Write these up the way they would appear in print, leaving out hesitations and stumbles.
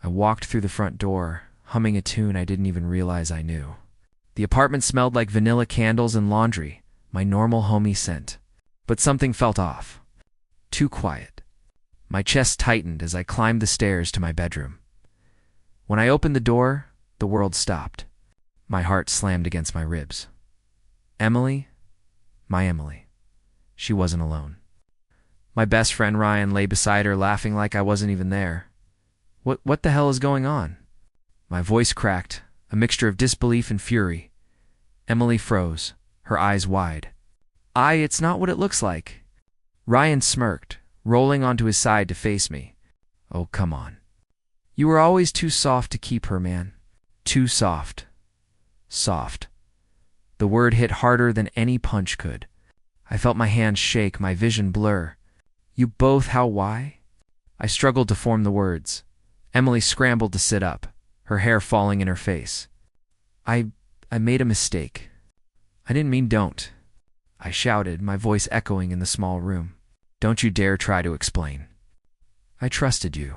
I walked through the front door, humming a tune I didn't even realize I knew. The apartment smelled like vanilla candles and laundry, my normal homey scent. But something felt off. Too quiet. My chest tightened as I climbed the stairs to my bedroom. When I opened the door, the world stopped. My heart slammed against my ribs. Emily? My Emily. She wasn't alone. My best friend Ryan lay beside her, laughing like I wasn't even there. What the hell is going on? My voice cracked, a mixture of disbelief and fury. Emily froze, her eyes wide. It's not what it looks like. Ryan smirked, rolling onto his side to face me. Oh, come on. You were always too soft to keep her, man. Too soft. Soft. The word hit harder than any punch could. I felt my hands shake, my vision blur. You both, why? I struggled to form the words. Emily scrambled to sit up, her hair falling in her face. I made a mistake. I didn't mean don't. I shouted, my voice echoing in the small room. Don't you dare try to explain. I trusted you.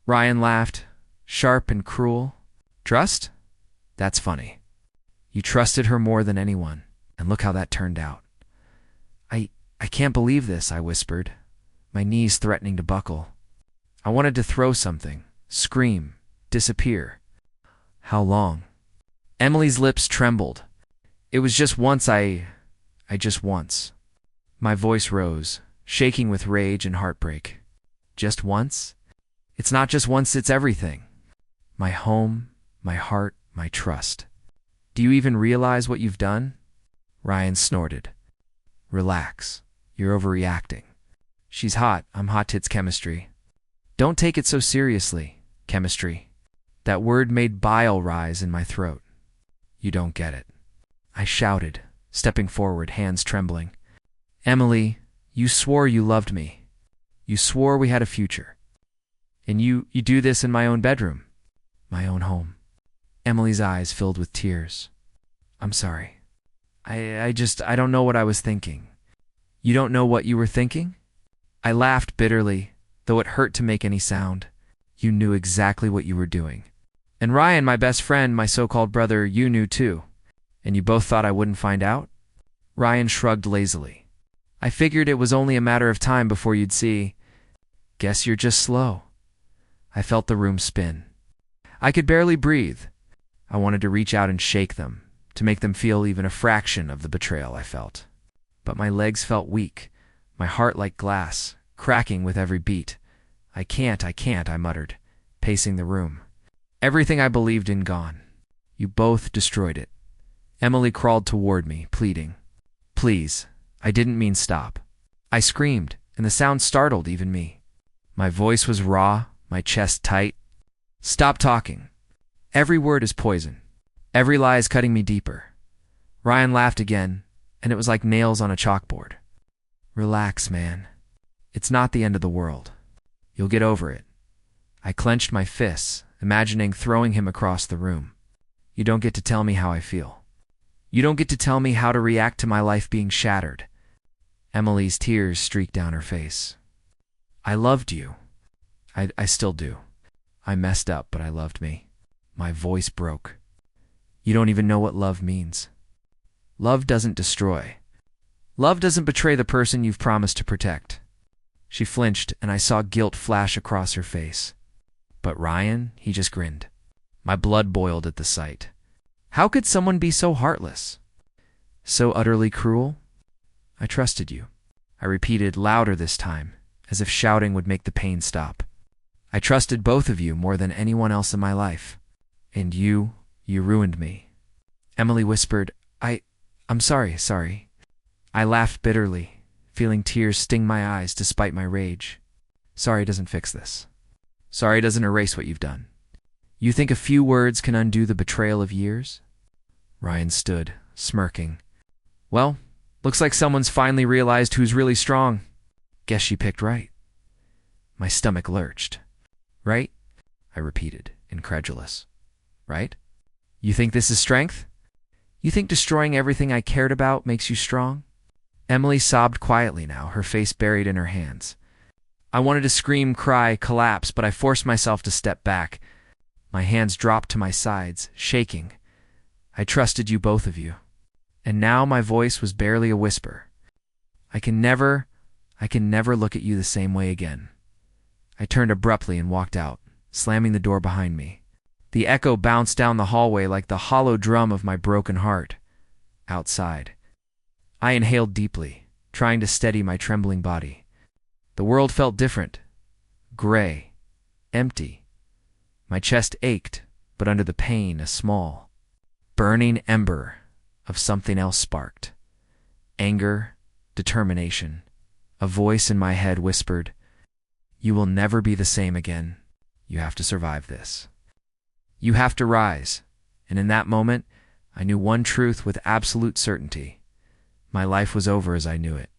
Ryan laughed, sharp and cruel. Trust? That's funny. You trusted her more than anyone, and look how that turned out. I can't believe this, I whispered, my knees threatening to buckle. I wanted to throw something, scream, disappear. How long? Emily's lips trembled. It was just once just once. My voice rose, shaking with rage and heartbreak. Just once? It's not just once, it's everything. My home, my heart, my trust. Do you even realize what you've done? Ryan snorted. Relax. You're overreacting. She's hot. I'm hot tits chemistry. Don't take it so seriously, chemistry. That word made bile rise in my throat. You don't get it. I shouted, stepping forward, hands trembling. Emily, you swore you loved me. You swore we had a future. And you do this in my own bedroom, my own home. Emily's eyes filled with tears. I'm sorry. I don't know what I was thinking. You don't know what you were thinking? I laughed bitterly, though it hurt to make any sound. You knew exactly what you were doing. And Ryan, my best friend, my so-called brother, you knew too. And you both thought I wouldn't find out? Ryan shrugged lazily. I figured it was only a matter of time before you'd see. Guess you're just slow. I felt the room spin. I could barely breathe. I wanted to reach out and shake them, to make them feel even a fraction of the betrayal I felt. But my legs felt weak, my heart like glass, cracking with every beat. I can't, I muttered, pacing the room. Everything I believed in gone. You both destroyed it. Emily crawled toward me, pleading. Please, I didn't mean stop. I screamed, and the sound startled even me. My voice was raw, my chest tight. Stop talking. Every word is poison. Every lie is cutting me deeper. Ryan laughed again, and it was like nails on a chalkboard. Relax, man. It's not the end of the world. You'll get over it. I clenched my fists, imagining throwing him across the room. You don't get to tell me how I feel. You don't get to tell me how to react to my life being shattered. Emily's tears streaked down her face. I loved you. I still do. I messed up, but I loved me. My voice broke. You don't even know what love means. Love doesn't destroy. Love doesn't betray the person you've promised to protect. She flinched, and I saw guilt flash across her face. But Ryan, he just grinned. My blood boiled at the sight. How could someone be so heartless? So utterly cruel? I trusted you. I repeated louder this time, as if shouting would make the pain stop. I trusted both of you more than anyone else in my life. And you ruined me. Emily whispered, I'm sorry. I laughed bitterly, feeling tears sting my eyes despite my rage. Sorry doesn't fix this. Sorry doesn't erase what you've done. You think a few words can undo the betrayal of years? Ryan stood, smirking. Well, looks like someone's finally realized who's really strong. Guess she picked right. My stomach lurched. Right? I repeated, incredulous. Right? You think this is strength? You think destroying everything I cared about makes you strong? Emily sobbed quietly now, her face buried in her hands. I wanted to scream, cry, collapse, but I forced myself to step back, My hands dropped to my sides, shaking. I trusted you, both of you. And now my voice was barely a whisper. I can never look at you the same way again. I turned abruptly and walked out, slamming the door behind me. The echo bounced down the hallway like the hollow drum of my broken heart. Outside, I inhaled deeply, trying to steady my trembling body. The world felt different. Gray. Empty. My chest ached, but under the pain, a small, burning ember of something else sparked. Anger, determination. A voice in my head whispered, "You will never be the same again. You have to survive this. You have to rise." And in that moment, I knew one truth with absolute certainty. My life was over as I knew it.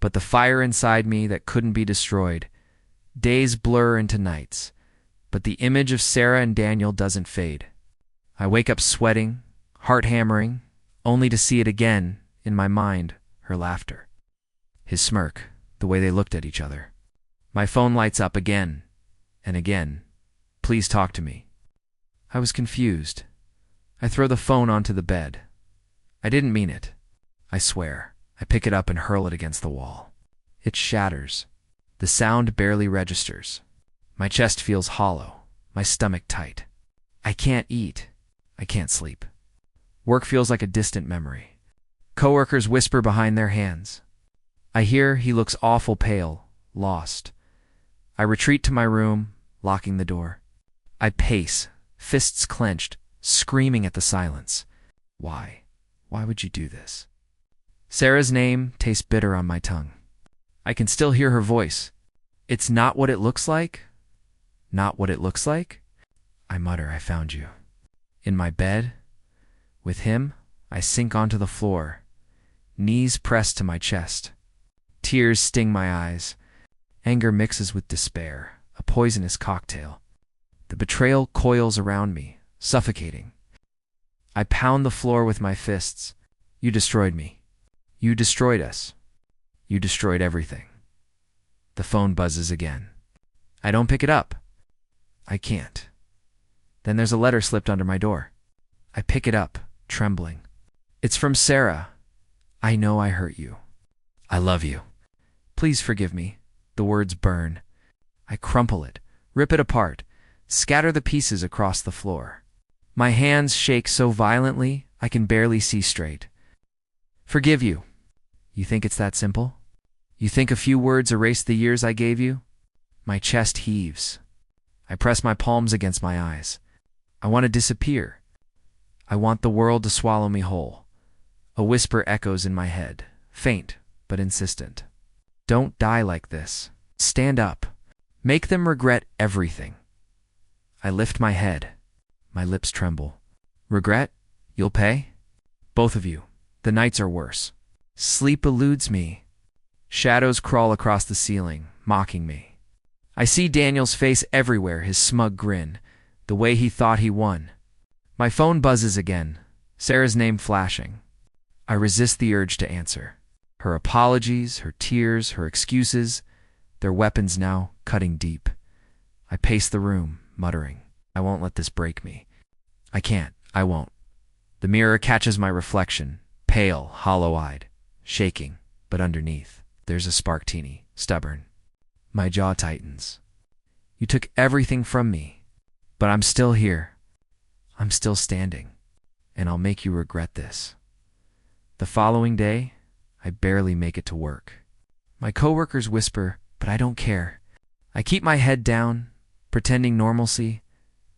But the fire inside me that couldn't be destroyed. Days blur into nights, but the image of Sarah and Daniel doesn't fade. I wake up sweating, heart hammering, only to see it again, in my mind, her laughter. His smirk, the way they looked at each other. My phone lights up again and again. "Please talk to me." I was confused. I throw the phone onto the bed. I didn't mean it. I swear. I pick it up and hurl it against the wall. It shatters. The sound barely registers. My chest feels hollow, my stomach tight. I can't eat. I can't sleep. Work feels like a distant memory. Coworkers whisper behind their hands. I hear he looks awful pale, lost. I retreat to my room, locking the door. I pace, fists clenched, screaming at the silence. Why? Why would you do this? Sarah's name tastes bitter on my tongue. I can still hear her voice. "It's not what it looks like? Not what it looks like?" I mutter, "I found you." In my bed, with him, I sink onto the floor, knees pressed to my chest. Tears sting my eyes. Anger mixes with despair, a poisonous cocktail. The betrayal coils around me, suffocating. I pound the floor with my fists. "You destroyed me. You destroyed us. You destroyed everything." The phone buzzes again. I don't pick it up. I can't. Then there's a letter slipped under my door. I pick it up, trembling. It's from Sarah. "I know I hurt you. I love you. Please forgive me." The words burn. I crumple it, rip it apart, scatter the pieces across the floor. My hands shake so violently I can barely see straight. "Forgive you. You think it's that simple? You think a few words erase the years I gave you?" My chest heaves. I press my palms against my eyes. I want to disappear. I want the world to swallow me whole. A whisper echoes in my head, faint but insistent. "Don't die like this. Stand up. Make them regret everything." I lift my head. My lips tremble. "Regret? You'll pay? Both of you. The nights are worse. Sleep eludes me. Shadows crawl across the ceiling, mocking me. I see Daniel's face everywhere, his smug grin, the way he thought he won. My phone buzzes again, Sarah's name flashing. I resist the urge to answer. Her apologies, her tears, her excuses, their weapons now cutting deep. I pace the room, muttering, "I won't let this break me. I can't. I won't." The mirror catches my reflection, pale, hollow-eyed, shaking, but underneath, there's a spark teeny, stubborn. My jaw tightens. "You took everything from me, but I'm still here. I'm still standing, and I'll make you regret this." The following day, I barely make it to work. My coworkers whisper, but I don't care. I keep my head down, pretending normalcy,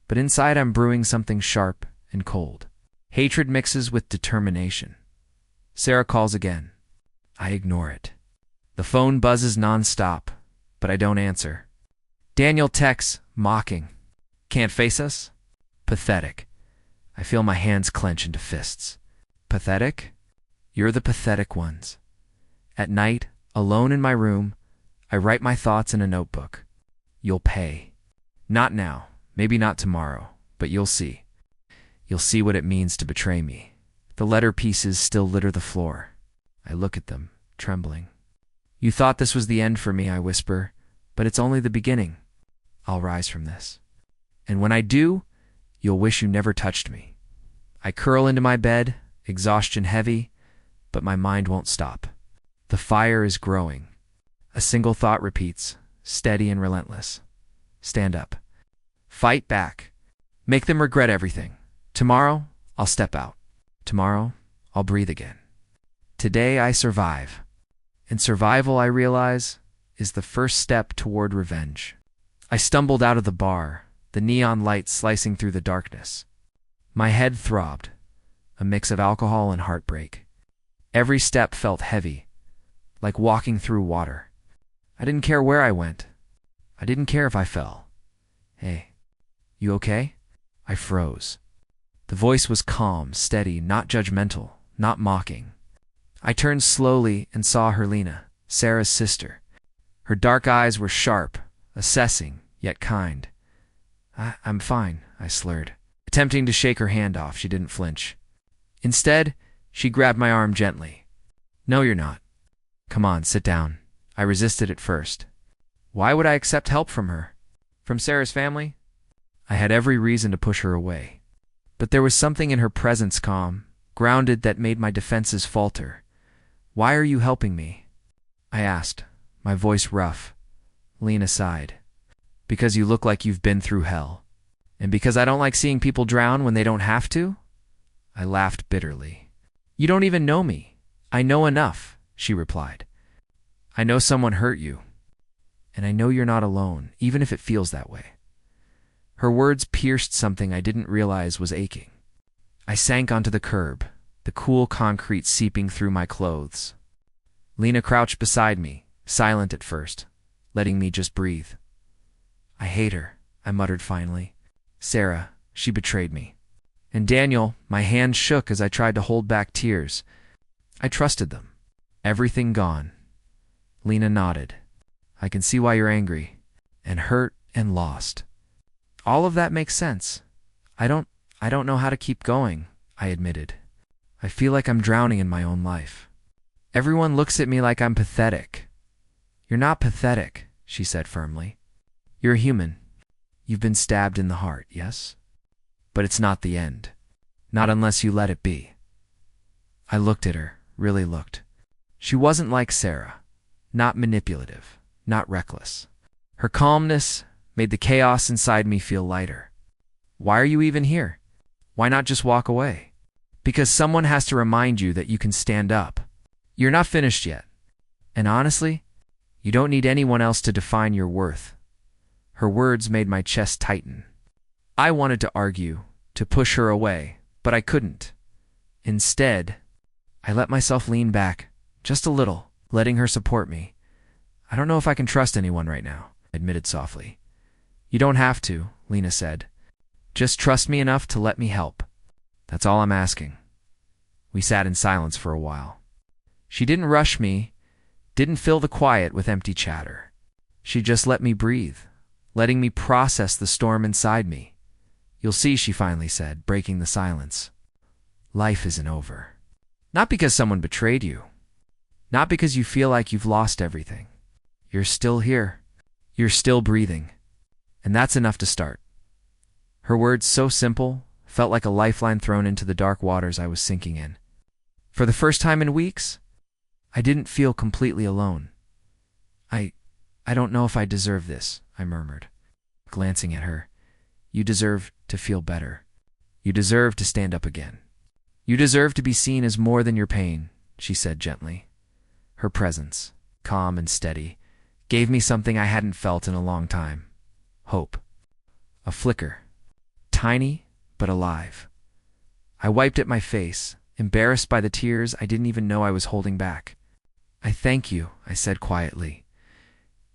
but inside I'm brewing something sharp and cold. Hatred mixes with determination. Sarah calls again. I ignore it. The phone buzzes nonstop, but I don't answer. Daniel texts, mocking. "Can't face us?" Pathetic. I feel my hands clench into fists. Pathetic? You're the pathetic ones. At night, alone in my room, I write my thoughts in a notebook. You'll pay. Not now, maybe not tomorrow, but you'll see. You'll see what it means to betray me. The letter pieces still litter the floor. I look at them, trembling. "You thought this was the end for me," I whisper, "but it's only the beginning. I'll rise from this. And when I do, You'll wish you never touched me. I curl into my bed, exhaustion heavy, but my mind won't stop. The fire is growing. A single thought repeats, steady and relentless. Stand up. Fight back. Make them regret everything. Tomorrow, I'll step out. Tomorrow, I'll breathe again. Today, I survive. And survival, I realize, is the first step toward revenge. I stumbled out of the bar, the neon light slicing through the darkness. My head throbbed, a mix of alcohol and heartbreak. Every step felt heavy, like walking through water. I didn't care where I went. I didn't care if I fell. Hey, you okay? I froze. The voice was calm, steady, not judgmental, not mocking. I turned slowly and saw Herlina, Sarah's sister. Her dark eyes were sharp, assessing, yet kind. I'm fine, I slurred. Attempting to shake her hand off, she didn't flinch. Instead, she grabbed my arm gently. No, you're not. Come on, sit down. I resisted at first. Why would I accept help from her? From Sarah's family? I had every reason to push her away. But there was something in her presence calm, grounded, that made my defenses falter. Why are you helping me? I asked, my voice rough. Lena sighed. Because you look like you've been through hell. And because I don't like seeing people drown when they don't have to? I laughed bitterly. You don't even know me. I know enough, she replied. I know someone hurt you. And I know you're not alone, even if it feels that way. Her words pierced something I didn't realize was aching. I sank onto the curb, the cool concrete seeping through my clothes. Lena crouched beside me, silent at first, letting me just breathe. I hate her, I muttered finally. Sarah, she betrayed me. And Daniel, my hand shook as I tried to hold back tears. I trusted them. Everything gone. Lena nodded. I can see why you're angry, and hurt, and lost. All of that makes sense. I don't know how to keep going, I admitted. I feel like I'm drowning in my own life. Everyone looks at me like I'm pathetic. You're not pathetic, she said firmly. You're a human. You've been stabbed in the heart, yes? But it's not the end. Not unless you let it be. I looked at her, really looked. She wasn't like Sarah. Not manipulative, not reckless. Her calmness made the chaos inside me feel lighter. Why are you even here? Why not just walk away? Because someone has to remind you that you can stand up. You're not finished yet. And honestly, you don't need anyone else to define your worth. Her words made my chest tighten. I wanted to argue, to push her away, but I couldn't. Instead, I let myself lean back, just a little, letting her support me. I don't know if I can trust anyone right now, I admitted softly. You don't have to, Lena said. Just trust me enough to let me help. That's all I'm asking. We sat in silence for a while. She didn't rush me, didn't fill the quiet with empty chatter. She just let me breathe, letting me process the storm inside me. You'll see, she finally said, breaking the silence. Life isn't over. Not because someone betrayed you. Not because you feel like you've lost everything. You're still here. You're still breathing. And that's enough to start. Her words, so simple, felt like a lifeline thrown into the dark waters I was sinking in. For the first time in weeks, I didn't feel completely alone. I don't know if I deserve this, I murmured, glancing at her. You deserve to feel better. You deserve to stand up again. You deserve to be seen as more than your pain, she said gently. Her presence, calm and steady, gave me something I hadn't felt in a long time. Hope. A flicker. Tiny, but alive. I wiped at my face, embarrassed by the tears I didn't even know I was holding back. I thank you, I said quietly.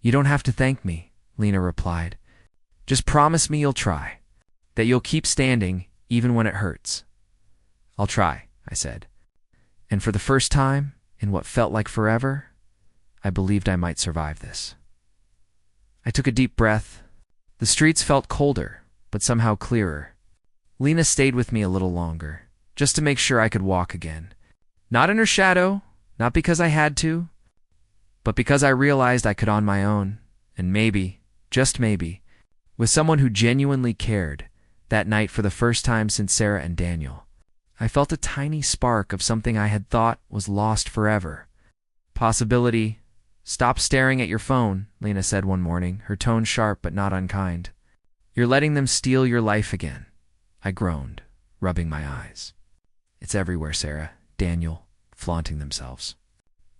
You don't have to thank me, Lena replied. Just promise me you'll try, that you'll keep standing even when it hurts. I'll try, I said. And for the first time, in what felt like forever, I believed I might survive this. I took a deep breath. The streets felt colder, but somehow clearer. Lena stayed with me a little longer, just to make sure I could walk again. Not in her shadow, not because I had to, but because I realized I could on my own, and maybe, just maybe, with someone who genuinely cared, That night, for the first time since Sarah and Daniel, I felt a tiny spark of something I had thought was lost forever. Possibility. "Stop staring at your phone," Lena said one morning, her tone sharp but not unkind. "You're letting them steal your life again." I groaned, rubbing my eyes. "It's everywhere, Sarah." Daniel, flaunting themselves.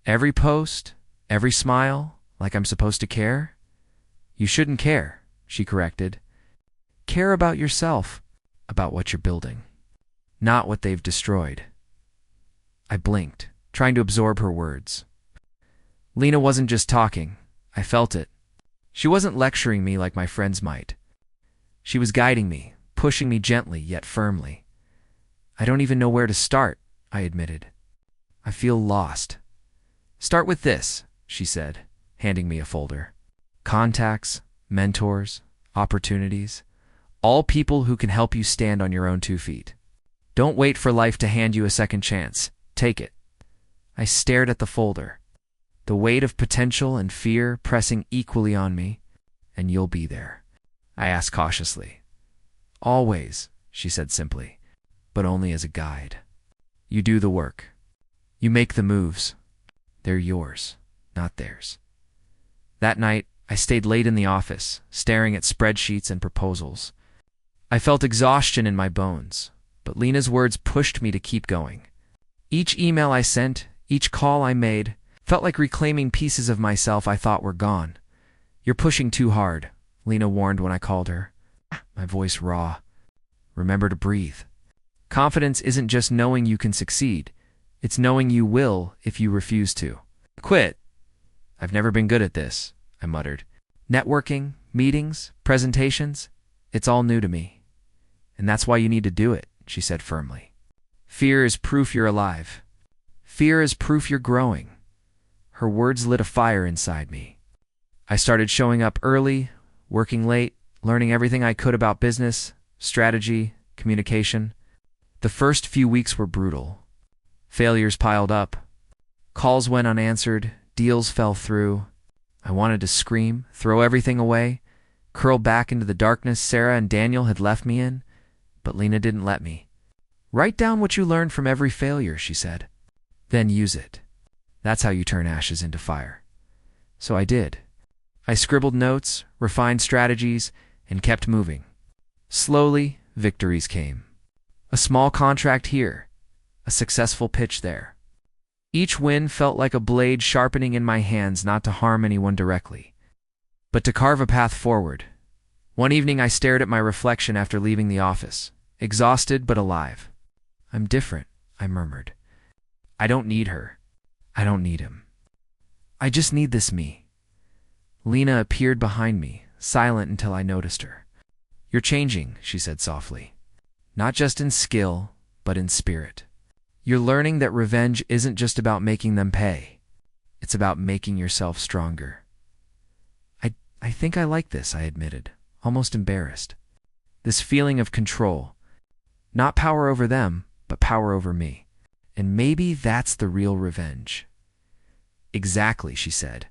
"Every post, every smile, like I'm supposed to care?" "You shouldn't care," she corrected. "Care about yourself, about what you're building, not what they've destroyed." I blinked, trying to absorb her words. Lena wasn't just talking. I felt it. She wasn't lecturing me like my friends might. She was guiding me, pushing me gently yet firmly. "I don't even know where to start," I admitted. "I feel lost." "Start with this," she said, handing me a folder. "Contacts, mentors, opportunities, all people who can help you stand on your own 2 feet. Don't wait for life to hand you a second chance. Take it." I stared at the folder, the weight of potential and fear pressing equally on me. "And you'll be there?" I asked cautiously. "Always," she said simply, "but only as a guide. You do the work. You make the moves. They're yours, not theirs." That night, I stayed late in the office, staring at spreadsheets and proposals. I felt exhaustion in my bones, but Lena's words pushed me to keep going. Each email I sent, each call I made, felt like reclaiming pieces of myself I thought were gone. "You're pushing too hard," Lena warned when I called her, my voice raw. "Remember to breathe. Confidence isn't just knowing you can succeed. It's knowing you will if you refuse to." "Quit." "I've never been good at this," I muttered. "Networking, meetings, presentations, it's all new to me." "And that's why you need to do it," she said firmly. "Fear is proof you're alive. Fear is proof you're growing." Her words lit a fire inside me. I started showing up early, working late, learning everything I could about business, strategy, communication. The first few weeks were brutal. Failures piled up. Calls went unanswered. Deals fell through. I wanted to scream, throw everything away, curl back into the darkness Sarah and Daniel had left me in, but Lena didn't let me. "Write down what you learned from every failure," she said. "Then use it. That's how you turn ashes into fire." So I did. I scribbled notes, refined strategies, and kept moving. Slowly, victories came. A small contract here, a successful pitch there. Each win felt like a blade sharpening in my hands, not to harm anyone directly, but to carve a path forward. One evening I stared at my reflection after leaving the office, exhausted but alive. "I'm different," I murmured. "I don't need her. I don't need him. I just need this me." Lena appeared behind me, silent until I noticed her. "You're changing," she said softly. "Not just in skill, but in spirit. You're learning that revenge isn't just about making them pay. It's about making yourself stronger." I think I like this," I admitted, almost embarrassed. This feeling of control. Not power over them, but power over me. And maybe that's the real revenge. "Exactly," she said,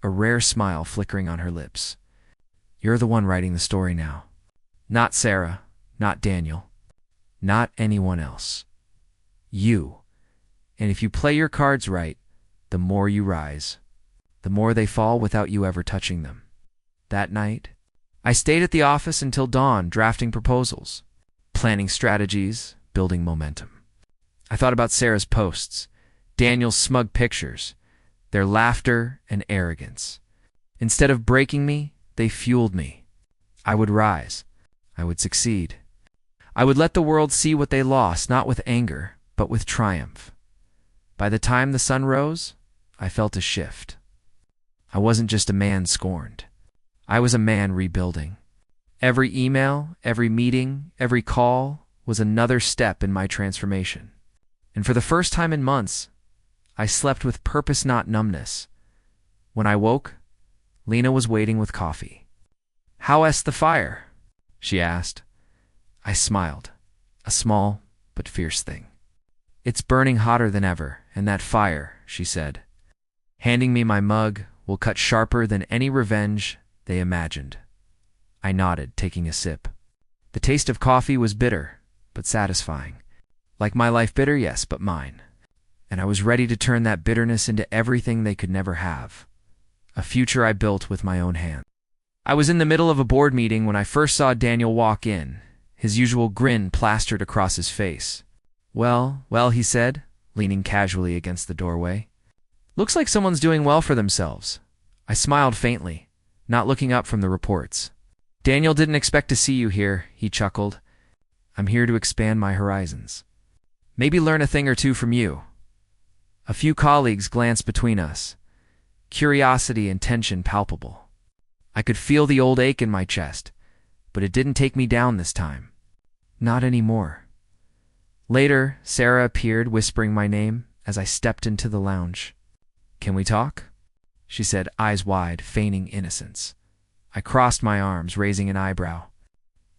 a rare smile flickering on her lips. "You're the one writing the story now. Not Sarah, not Daniel, not anyone else. You. And if you play your cards right, the more you rise, the more they fall without you ever touching them." That night, I stayed at the office until dawn, drafting proposals, planning strategies, building momentum. I thought about Sarah's posts, Daniel's smug pictures, their laughter and arrogance. Instead of breaking me, they fueled me. I would rise. I would succeed. I would let the world see what they lost, not with anger, but with triumph. By the time the sun rose, I felt a shift. I wasn't just a man scorned. I was a man rebuilding. Every email, every meeting, every call was another step in my transformation. And for the first time in months, I slept with purpose, not numbness. When I woke, Lena was waiting with coffee. "How's the fire?" she asked. I smiled, a small but fierce thing. "It's burning hotter than ever, and that fire," she said, handing me my mug, "will cut sharper than any revenge they imagined." I nodded, taking a sip. The taste of coffee was bitter, but satisfying. Like my life bitter, yes, but mine. And I was ready to turn that bitterness into everything they could never have. A future I built with my own hands. I was in the middle of a board meeting when I first saw Daniel walk in, his usual grin plastered across his face. Well, he said, leaning casually against the doorway. Looks like someone's doing well for themselves. I smiled faintly, not looking up from the reports. Daniel didn't expect to see you here, he chuckled. I'm here to expand my horizons. Maybe learn a thing or two from you. A few colleagues glanced between us, curiosity and tension palpable. I could feel the old ache in my chest, but it didn't take me down this time. Not anymore. Later, Sarah appeared, whispering my name as I stepped into the lounge. Can we talk? She said, eyes wide, feigning innocence. I crossed my arms, raising an eyebrow.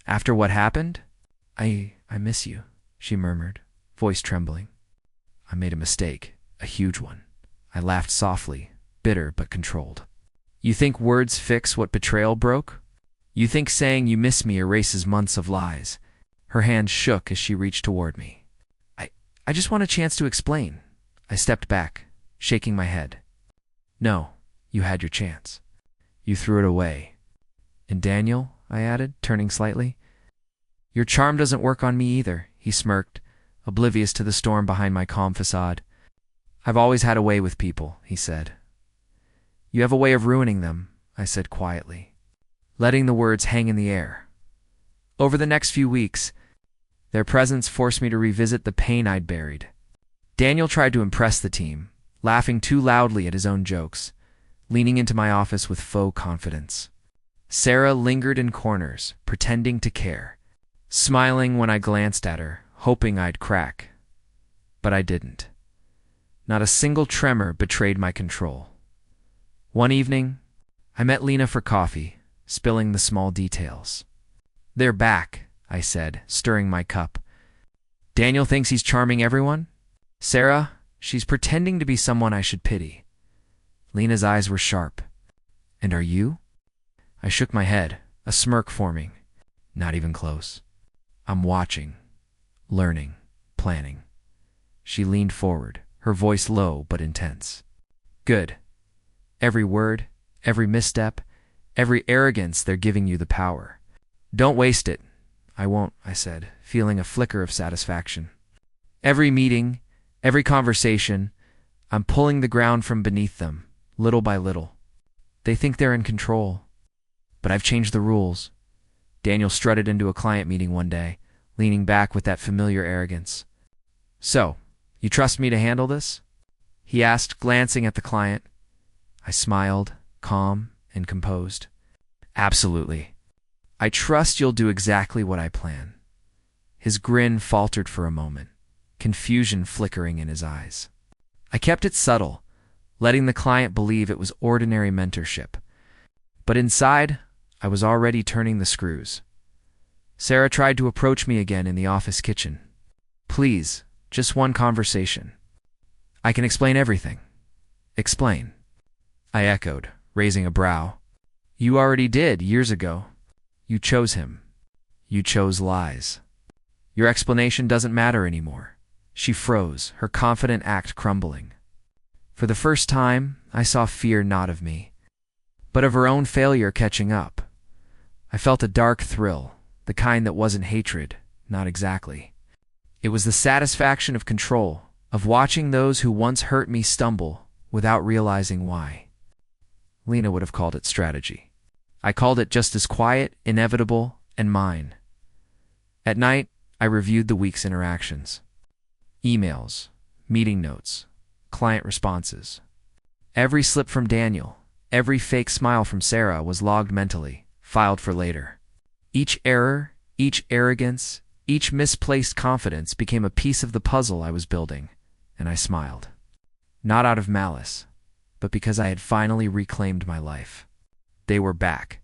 After what happened? I miss you, she murmured, voice trembling. I made a mistake, a huge one. I laughed softly, bitter but controlled. You think words fix what betrayal broke? You think saying you miss me erases months of lies? Her hand shook as she reached toward me. I just want a chance to explain. I stepped back, shaking my head. No, you had your chance. You threw it away. And Daniel, I added, turning slightly. Your charm doesn't work on me either, he smirked, oblivious to the storm behind my calm facade. I've always had a way with people, he said. You have a way of ruining them, I said quietly, letting the words hang in the air. Over the next few weeks, their presence forced me to revisit the pain I'd buried. Daniel tried to impress the team, laughing too loudly at his own jokes, leaning into my office with faux confidence. Sarah lingered in corners, pretending to care, smiling when I glanced at her, hoping I'd crack. But I didn't. Not a single tremor betrayed my control. One evening, I met Lena for coffee, spilling the small details. They're back, I said, stirring my cup. Daniel thinks he's charming everyone? Sarah, she's pretending to be someone I should pity. Lena's eyes were sharp. And are you? I shook my head, a smirk forming. Not even close. I'm watching, learning, planning. She leaned forward, her voice low but intense. Good. Every word, every misstep, every arrogance, they're giving you the power. Don't waste it. I won't, I said, feeling a flicker of satisfaction. Every meeting, every conversation, I'm pulling the ground from beneath them, little by little. They think they're in control. But I've changed the rules. Daniel strutted into a client meeting one day, leaning back with that familiar arrogance. So, you trust me to handle this? He asked, glancing at the client. I smiled, calm and composed. Absolutely. I trust you'll do exactly what I plan. His grin faltered for a moment, confusion flickering in his eyes. I kept it subtle, letting the client believe it was ordinary mentorship. But inside, I was already turning the screws. Sarah tried to approach me again in the office kitchen. Please, just one conversation. I can explain everything. Explain. I echoed, raising a brow. You already did, years ago. You chose him. You chose lies. Your explanation doesn't matter anymore. She froze, her confident act crumbling. For the first time, I saw fear not of me, but of her own failure catching up. I felt a dark thrill, the kind that wasn't hatred, not exactly. It was the satisfaction of control, of watching those who once hurt me stumble without realizing why. Lena would have called it strategy. I called it just as quiet, inevitable, and mine. At night, I reviewed the week's interactions. Emails, meeting notes, client responses. Every slip from Daniel, every fake smile from Sarah was logged mentally, filed for later. Each error, each arrogance, each misplaced confidence became a piece of the puzzle I was building, and I smiled. Not out of malice, but because I had finally reclaimed my life. They were back,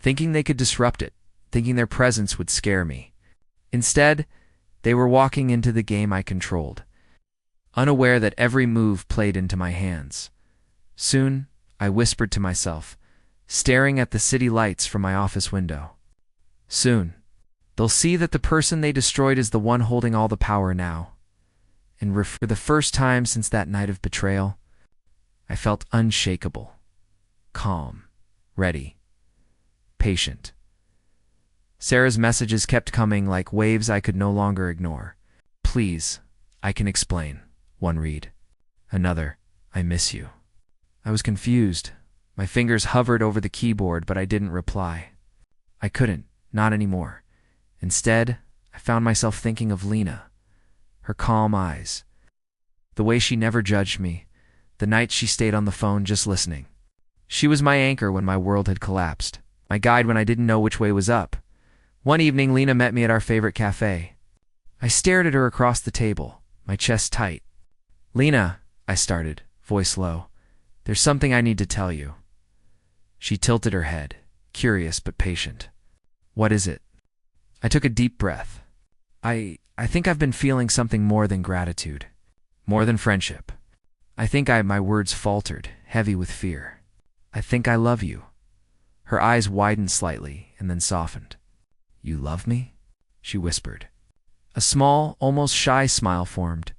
thinking they could disrupt it, thinking their presence would scare me. Instead, they were walking into the game I controlled, unaware that every move played into my hands. Soon, I whispered to myself, staring at the city lights from my office window. Soon, They'll see that the person they destroyed is the one holding all the power now. And for the first time since that night of betrayal, I felt unshakable, calm, ready, patient. Sarah's messages kept coming like waves I could no longer ignore. Please, I can explain. One read. Another, I miss you. I was confused. My fingers hovered over the keyboard, but I didn't reply. I couldn't, not anymore. Instead, I found myself thinking of Lena, her calm eyes, the way she never judged me, the nights she stayed on the phone just listening. She was my anchor when my world had collapsed, my guide when I didn't know which way was up. One evening, Lena met me at our favorite cafe. I stared at her across the table, my chest tight. "Lena," I started, voice low, "there's something I need to tell you." She tilted her head, curious but patient. "What is it?" I took a deep breath. I think I've been feeling something more than gratitude, more than friendship. I think my words faltered, heavy with fear. "I think I love you." Her eyes widened slightly and then softened. "You love me?" she whispered. A small, almost shy smile formed.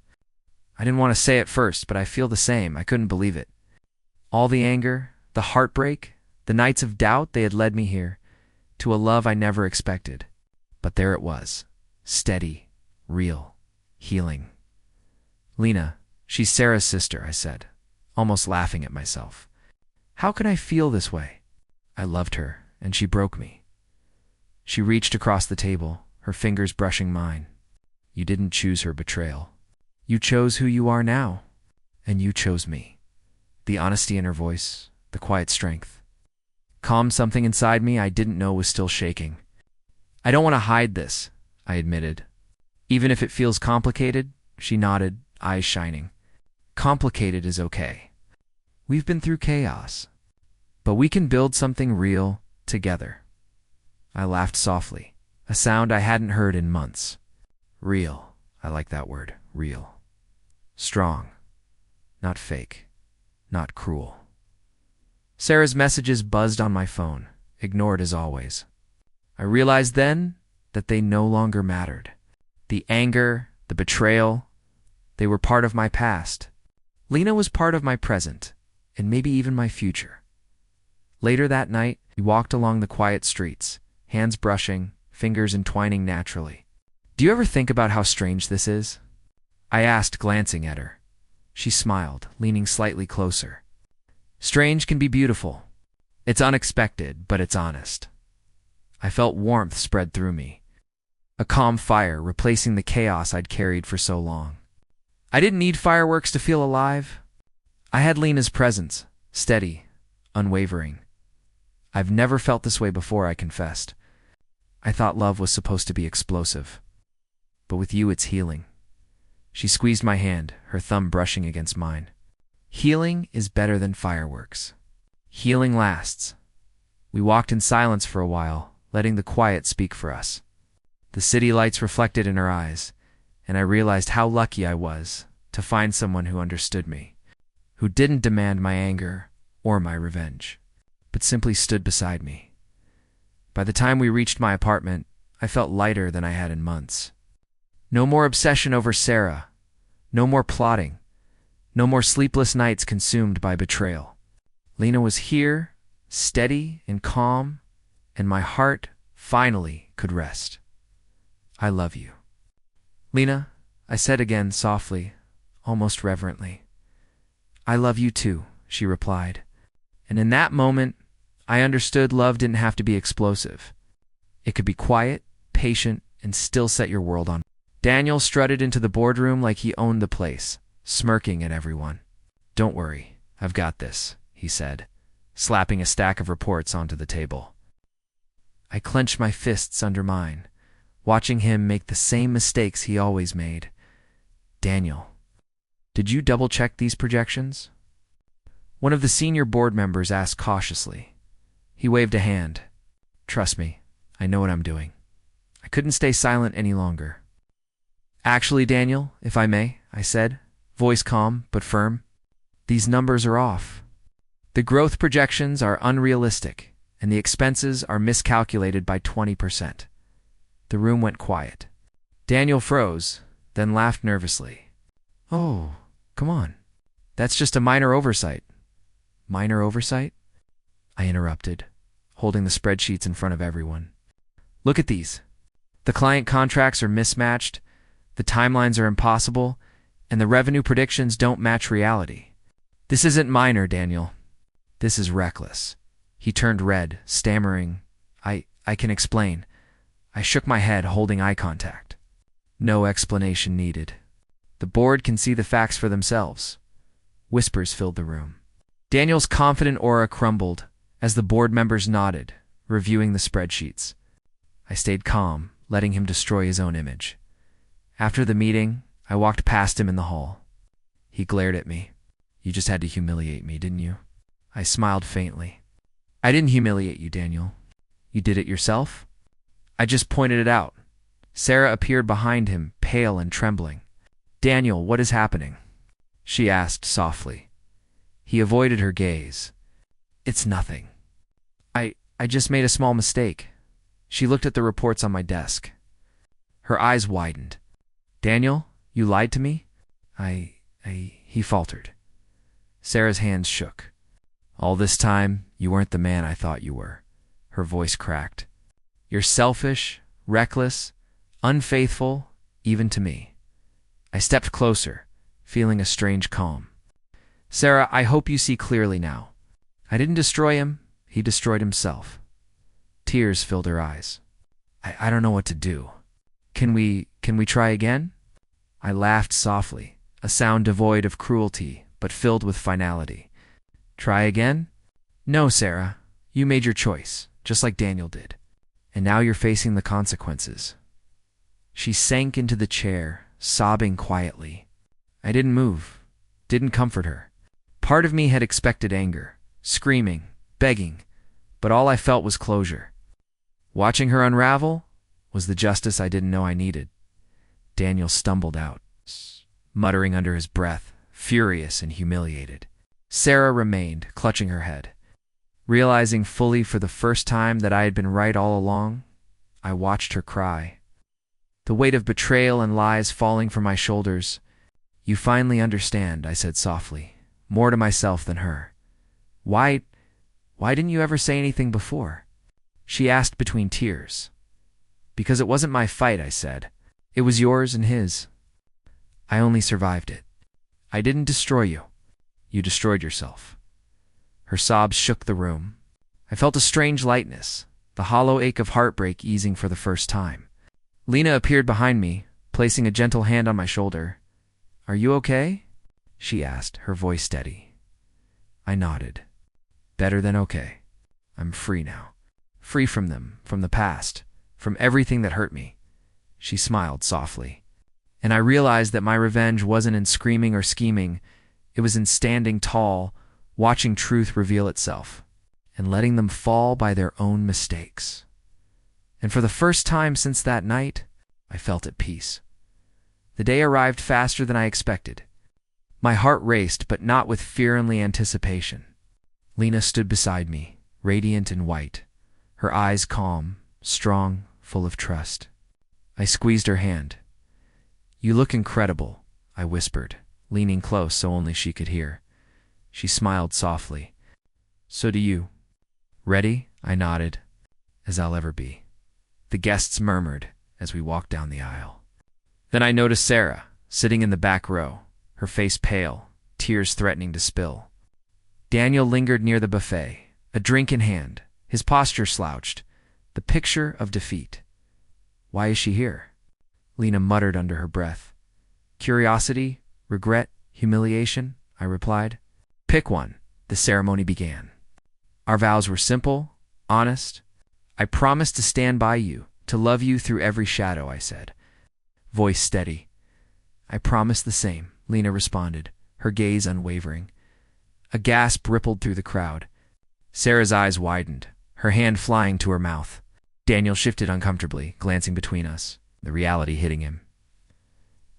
I didn't want to say it first, but I feel the same. I couldn't believe it. All the anger, the heartbreak, the nights of doubt, they had led me here, to a love I never expected. But there it was, steady, real, healing. "Lena, she's Sarah's sister," I said, almost laughing at myself. How could I feel this way? I loved her, and she broke me. She reached across the table, her fingers brushing mine. "You didn't choose her betrayal. You chose who you are now, and you chose me." The honesty in her voice, the quiet strength, calmed something inside me I didn't know was still shaking. "I don't want to hide this," I admitted. "Even if it feels complicated," she nodded, eyes shining. "Complicated is okay. We've been through chaos, but we can build something real together." I laughed softly, a sound I hadn't heard in months. Real, I like that word, real. Strong, not fake, not cruel. Sarah's messages buzzed on my phone, ignored as always. I realized then that they no longer mattered. The anger, the betrayal, they were part of my past. Lena was part of my present, and maybe even my future. Later that night, we walked along the quiet streets, hands brushing, fingers entwining naturally. "Do you ever think about how strange this is?" I asked, glancing at her. She smiled, leaning slightly closer. "Strange can be beautiful. It's unexpected, but it's honest." I felt warmth spread through me, a calm fire replacing the chaos I'd carried for so long. I didn't need fireworks to feel alive. I had Lena's presence, steady, unwavering. I've never felt this way before, I confessed. I thought love was supposed to be explosive. But with you, it's healing. She squeezed my hand, her thumb brushing against mine. Healing is better than fireworks. Healing lasts. We walked in silence for a while, letting the quiet speak for us. The city lights reflected in her eyes, and I realized how lucky I was to find someone who understood me, who didn't demand my anger or my revenge, but simply stood beside me. By the time we reached my apartment, I felt lighter than I had in months. No more obsession over Sarah, no more plotting, no more sleepless nights consumed by betrayal. Lena was here, steady and calm, and my heart finally could rest. "I love you." "Lena," I said again softly, almost reverently. "I love you too," she replied. And in that moment, I understood love didn't have to be explosive. It could be quiet, patient, and still set your world on. Daniel strutted into the boardroom like he owned the place, smirking at everyone. "Don't worry, I've got this," he said, slapping a stack of reports onto the table. I clenched my fists under mine, watching him make the same mistakes he always made. "Daniel, did you double-check these projections?" One of the senior board members asked cautiously. He waved a hand. "Trust me, I know what I'm doing." I couldn't stay silent any longer. "Actually, Daniel, if I may," I said, voice calm but firm, "these numbers are off. The growth projections are unrealistic, and the expenses are miscalculated by 20%. The room went quiet. Daniel froze, then laughed nervously. "Oh, come on. That's just a minor oversight." "Minor oversight?" I interrupted, holding the spreadsheets in front of everyone. "Look at these. The client contracts are mismatched, the timelines are impossible, and the revenue predictions don't match reality. This isn't minor, Daniel. This is reckless." He turned red, stammering, I can explain." I shook my head, holding eye contact. "No explanation needed. The board can see the facts for themselves." Whispers filled the room. Daniel's confident aura crumbled as the board members nodded, reviewing the spreadsheets. I stayed calm, letting him destroy his own image. After the meeting, I walked past him in the hall. He glared at me. "You just had to humiliate me, didn't you?" I smiled faintly. "I didn't humiliate you, Daniel. You did it yourself." I just pointed it out. Sarah appeared behind him, pale and trembling. "Daniel, what is happening?" she asked softly. He avoided her gaze. "It's nothing. I just made a small mistake." She looked at the reports on my desk. Her eyes widened. "Daniel, you lied to me?" He faltered. Sarah's hands shook. "All this time, you weren't the man I thought you were." Her voice cracked. "You're selfish, reckless, unfaithful, even to me." I stepped closer, feeling a strange calm. "Sarah, I hope you see clearly now. I didn't destroy him, he destroyed himself." Tears filled her eyes. I don't know what to do. Can we try again?" I laughed softly, a sound devoid of cruelty, but filled with finality. "Try again?" "No, Sarah. You made your choice, just like Daniel did. And now you're facing the consequences." She sank into the chair, sobbing quietly. I didn't move, didn't comfort her. Part of me had expected anger, screaming, begging, but all I felt was closure. Watching her unravel was the justice I didn't know I needed. Daniel stumbled out, muttering under his breath, furious and humiliated. Sarah remained, clutching her head. Realizing fully for the first time that I had been right all along, I watched her cry. The weight of betrayal and lies falling from my shoulders. "You finally understand," I said softly, more to myself than her. Why didn't you ever say anything before?" She asked between tears. "Because it wasn't my fight," I said. "It was yours and his. I only survived it. I didn't destroy you. You destroyed yourself." Her sobs shook the room. I felt a strange lightness, the hollow ache of heartbreak easing for the first time. Lena appeared behind me, placing a gentle hand on my shoulder. "Are you okay?" she asked, her voice steady. I nodded. "Better than okay. I'm free now. Free from them, from the past, from everything that hurt me." She smiled softly. And I realized that my revenge wasn't in screaming or scheming. It was in standing tall, watching truth reveal itself, and letting them fall by their own mistakes. And for the first time since that night, I felt at peace. The day arrived faster than I expected. My heart raced, but not with fear and anticipation. Lena stood beside me, radiant in white, her eyes calm, strong, full of trust. I squeezed her hand. "You look incredible," I whispered, leaning close so only she could hear. She smiled softly. "So do you." "Ready?" I nodded. "As I'll ever be." The guests murmured as we walked down the aisle. Then I noticed Sarah, sitting in the back row, her face pale, tears threatening to spill. Daniel lingered near the buffet, a drink in hand, his posture slouched, the picture of defeat. "Why is she here?" Lena muttered under her breath. "Curiosity, regret, humiliation," I replied. "Pick one." The ceremony began. Our vows were simple, honest. "I promise to stand by you, to love you through every shadow," I said. Voice steady. "I promise the same," Lena responded, her gaze unwavering. A gasp rippled through the crowd. Sarah's eyes widened, her hand flying to her mouth. Daniel shifted uncomfortably, glancing between us, the reality hitting him.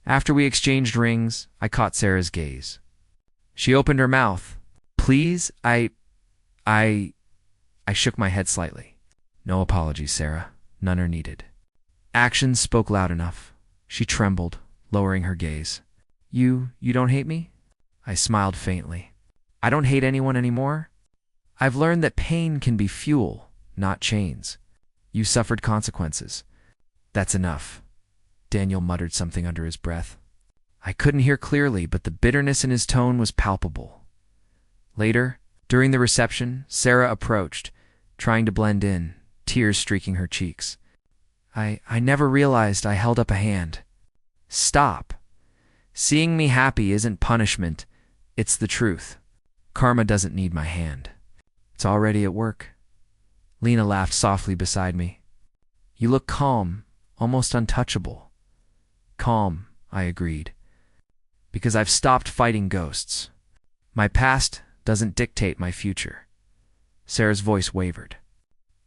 After we exchanged rings, I caught Sarah's gaze. She opened her mouth. "Please, I shook my head slightly. "No apologies, Sarah. None are needed." Actions spoke loud enough. She trembled, lowering her gaze. You don't hate me? I smiled faintly. I don't hate anyone anymore. I've learned that pain can be fuel, not chains. You suffered consequences. That's enough. Daniel muttered something under his breath. I couldn't hear clearly, but the bitterness in his tone was palpable. Later, during the reception, Sarah approached, trying to blend in, tears streaking her cheeks. I never realized I held up a hand. Stop. Seeing me happy isn't punishment, it's the truth. Karma doesn't need my hand. It's already at work. Lena laughed softly beside me. You look calm, almost untouchable. Calm, I agreed. Because I've stopped fighting ghosts. My past doesn't dictate my future. Sarah's voice wavered.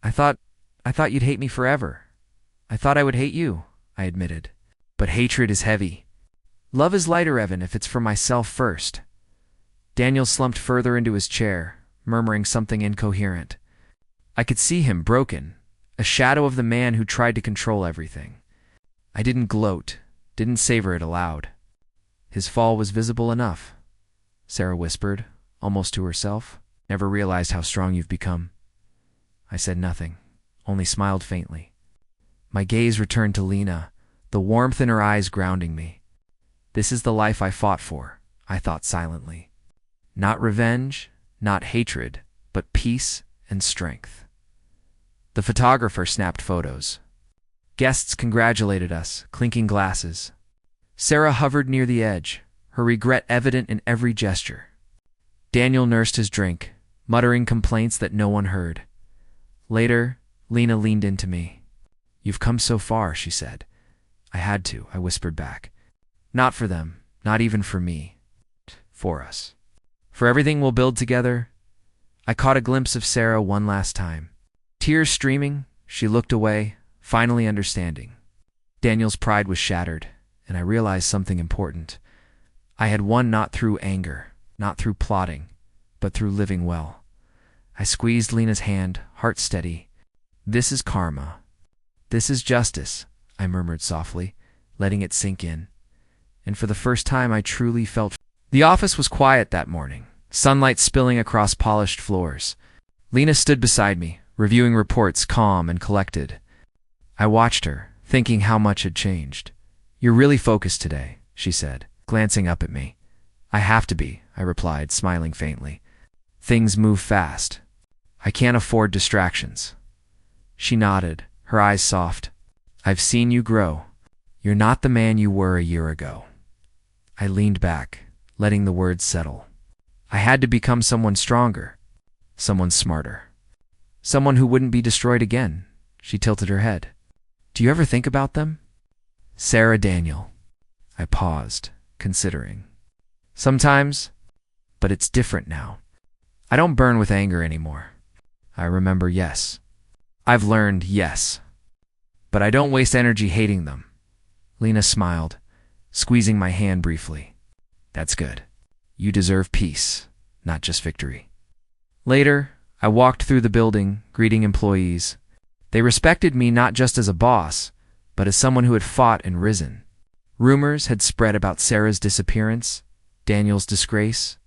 I thought you'd hate me forever. I thought I would hate you, I admitted. But hatred is heavy. Love is lighter, Evan, if it's for myself first. Daniel slumped further into his chair, murmuring something incoherent. I could see him, broken, a shadow of the man who tried to control everything. I didn't gloat, didn't savor it aloud. His fall was visible enough, Sarah whispered, almost to herself. Never realized how strong you've become. I said nothing, only smiled faintly. My gaze returned to Lena, the warmth in her eyes grounding me. This is the life I fought for, I thought silently. Not revenge, not hatred, but peace and strength. The photographer snapped photos. Guests congratulated us, clinking glasses. Sarah hovered near the edge, her regret evident in every gesture. Daniel nursed his drink, muttering complaints that no one heard. Later, Lena leaned into me. You've come so far, she said. I had to, I whispered back. Not for them, not even for me. For us. For everything we'll build together. I caught a glimpse of Sarah one last time. Tears streaming, she looked away, finally understanding. Daniel's pride was shattered, and I realized something important. I had won not through anger, not through plotting, but through living well. I squeezed Lena's hand, heart steady. This is karma. This is justice, I murmured softly, letting it sink in. And for the first time I truly felt. The office was quiet that morning, sunlight spilling across polished floors. Lena stood beside me, reviewing reports, calm and collected. I watched her, thinking how much had changed. You're really focused today, she said, glancing up at me. I have to be, I replied, smiling faintly. Things move fast. I can't afford distractions. She nodded, her eyes soft. I've seen you grow. You're not the man you were a year ago. I leaned back, letting the words settle. I had to become someone stronger, someone smarter, someone who wouldn't be destroyed again. She tilted her head. Do you ever think about them? Sarah, Daniel. I paused, considering. Sometimes, but it's different now. I don't burn with anger anymore. I remember, yes. I've learned, yes. But I don't waste energy hating them. Lena smiled, squeezing my hand briefly. That's good. You deserve peace, not just victory. Later, I walked through the building, greeting employees. They respected me not just as a boss, but as someone who had fought and risen. Rumors had spread about Sarah's disappearance, Daniel's disgrace,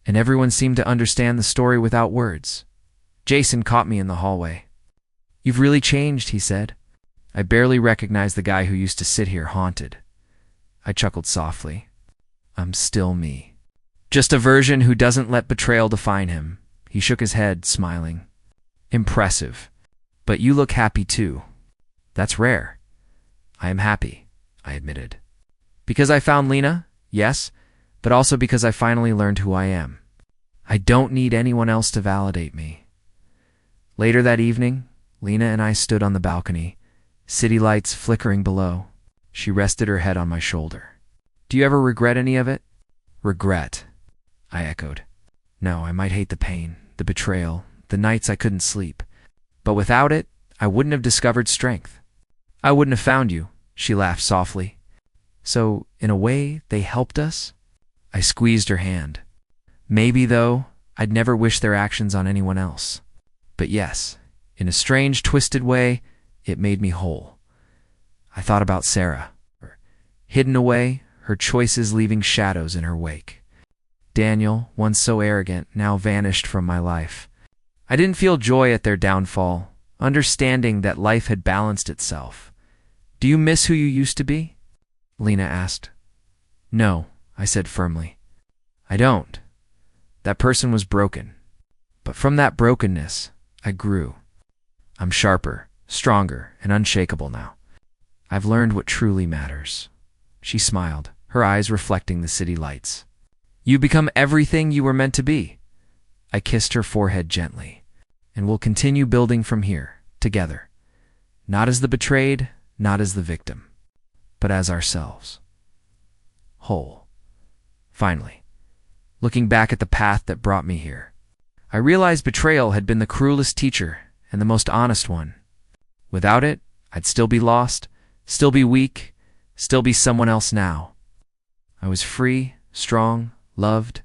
and everyone seemed to understand the story without words. Jason caught me in the hallway. You've really changed, he said. I barely recognized the guy who used to sit here haunted. I chuckled softly. I'm still me. Just a version who doesn't let betrayal define him. He shook his head, smiling. Impressive. But you look happy too. That's rare. I am happy, I admitted. Because I found Lena, yes, but also because I finally learned who I am. I don't need anyone else to validate me. Later that evening, Lena and I stood on the balcony, city lights flickering below. She rested her head on my shoulder. Do you ever regret any of it? Regret, I echoed. No, I might hate the pain, the betrayal, the nights I couldn't sleep. But without it, I wouldn't have discovered strength. I wouldn't have found you, she laughed softly. So, in a way, they helped us? I squeezed her hand. Maybe, though, I'd never wish their actions on anyone else. But yes, in a strange, twisted way, it made me whole. I thought about Sarah, hidden away, her choices leaving shadows in her wake. Daniel, once so arrogant, now vanished from my life. I didn't feel joy at their downfall, understanding that life had balanced itself. Do you miss who you used to be? Lena asked. No, I said firmly. I don't. That person was broken. But from that brokenness, I grew. I'm sharper, stronger, and unshakable now. I've learned what truly matters. She smiled, her eyes reflecting the city lights. You become everything you were meant to be. I kissed her forehead gently. And we'll continue building from here, together. Not as the betrayed, not as the victim, but as ourselves. Whole. Finally, looking back at the path that brought me here, I realized betrayal had been the cruelest teacher and the most honest one. Without it, I'd still be lost, still be weak, still be someone else now. I was free, strong, loved,